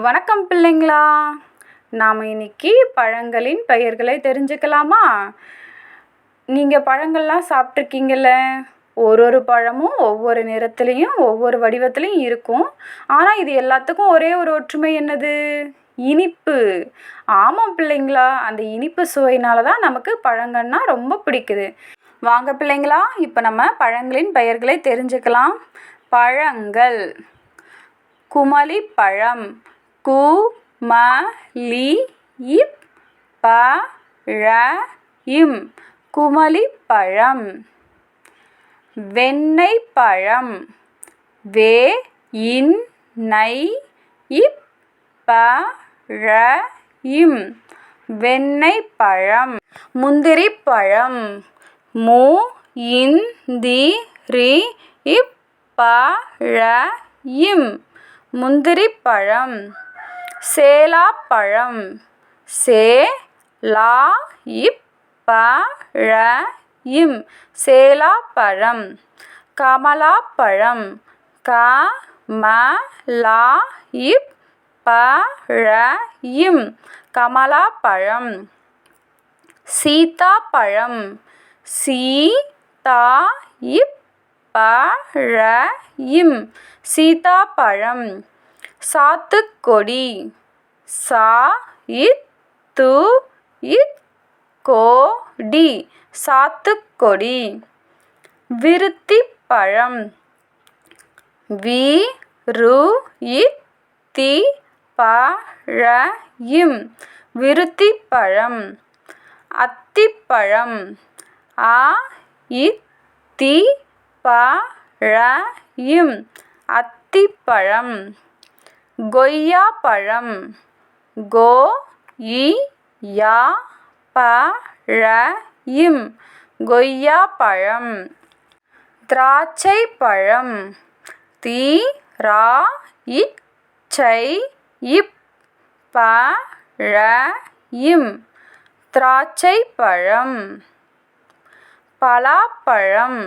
வணக்கம் பிள்ளைங்களா. நாம் இன்னைக்கு பழங்களின் பெயர்களை தெரிஞ்சுக்கலாமா? நீங்கள் பழங்கள்லாம் சாப்பிட்ருக்கீங்கள்ல. ஒரு பழமும் ஒவ்வொரு நிறத்துலேயும் ஒவ்வொரு வடிவத்துலேயும் இருக்கும். ஆனால் இது எல்லாத்துக்கும் ஒரே ஒரு ஒற்றுமை என்னது? இனிப்பு. ஆமாம் பிள்ளைங்களா, அந்த இனிப்பு சுவையினால தான் நமக்கு பழங்கள்னா ரொம்ப பிடிக்குது. வாங்க பிள்ளைங்களா, இப்போ நம்ம பழங்களின் பெயர்களை தெரிஞ்சுக்கலாம். பழங்கள்: குமளி பழம், குமளிப்பழம், குமளி பழம். வெண்ணெய் பழம், வெண்ணெய்ப்பழம், வெண்ணெய் பழம். முந்திரி பழம், முந்திரிப்பழம், முந்திரி பழம். சேலாப்பழம், சேலாப்பழம். கமலாப்பழம், கமலாப்பழம். சீத்தாப்பழம், சீத்தாப்பழம். சாத்துக்கொடி, சாத்துக்கொடி. விருத்திப்பழம், விருத்திப்பழம். அத்திப்பழம், அத்திப்பழம். கொய்யாப்பழம், கொய்யாப்பழம். திராட்சைப்பழம், திராட்சைப்பழம். பலாப்பழம்,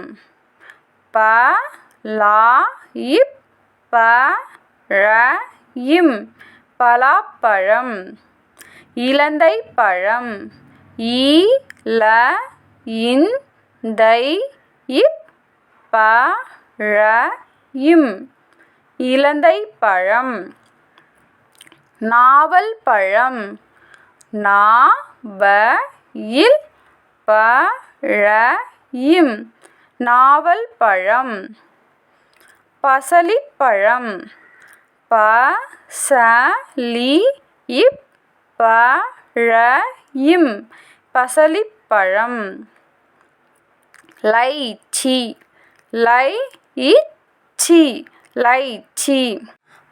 பலாப்பழம். இலந்தைப்பழம், இலந்தைப்பழம். நாவல் பழம், நாவல் பழம். பசலிப்பழம், பசலிப்பழம். லைச்சி, லைச்சி.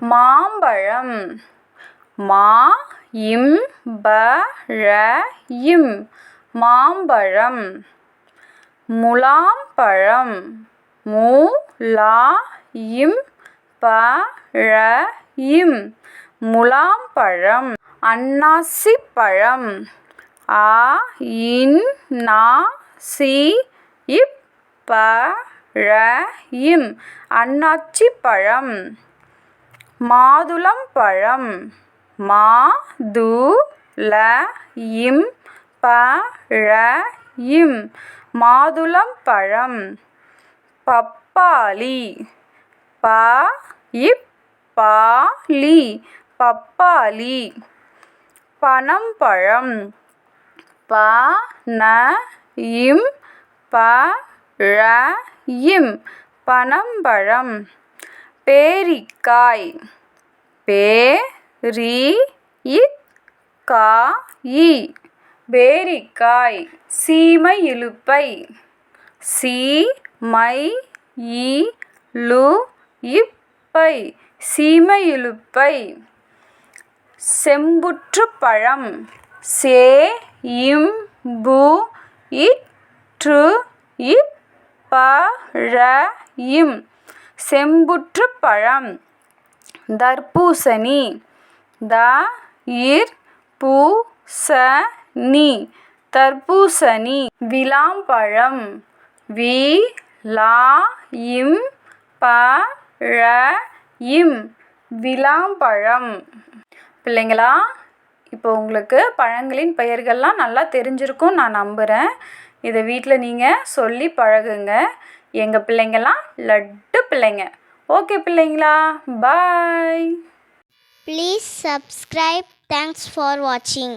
மாம்பழம், மாம்பழம். முலாம்பழம், முலாம்பழம். அன்னாசிப்பழம், அன்னாசிப்பழம். மாதுளம்பழம், மாதுளம்பழம். பப்பாளி, பப்பாளி. பனம்பழம், பனம்பழம். பேரிக்காய், பேரிக்காய். சீமை இலுப்பை, சீமை இலுப்பை. செம்புற்றுப்பழம், செம்புற்றுப்பழம். தர்பூசணி, தர்பூசணி. விளாம்பழம், விளாம்பழம். விளாம்பழம். பிள்ளைங்களா, இப்போ உங்களுக்கு பழங்களின் பெயர்கள்லாம் நல்லா தெரிஞ்சிருக்கும்னு நான் நம்புகிறேன். இதை வீட்டில் நீங்கள் சொல்லி பழகுங்க. எங்கள் பிள்ளைங்கள்லாம் லட்டு பிள்ளைங்க. ஓகே பிள்ளைங்களா, பாய். Please subscribe. Thanks for watching.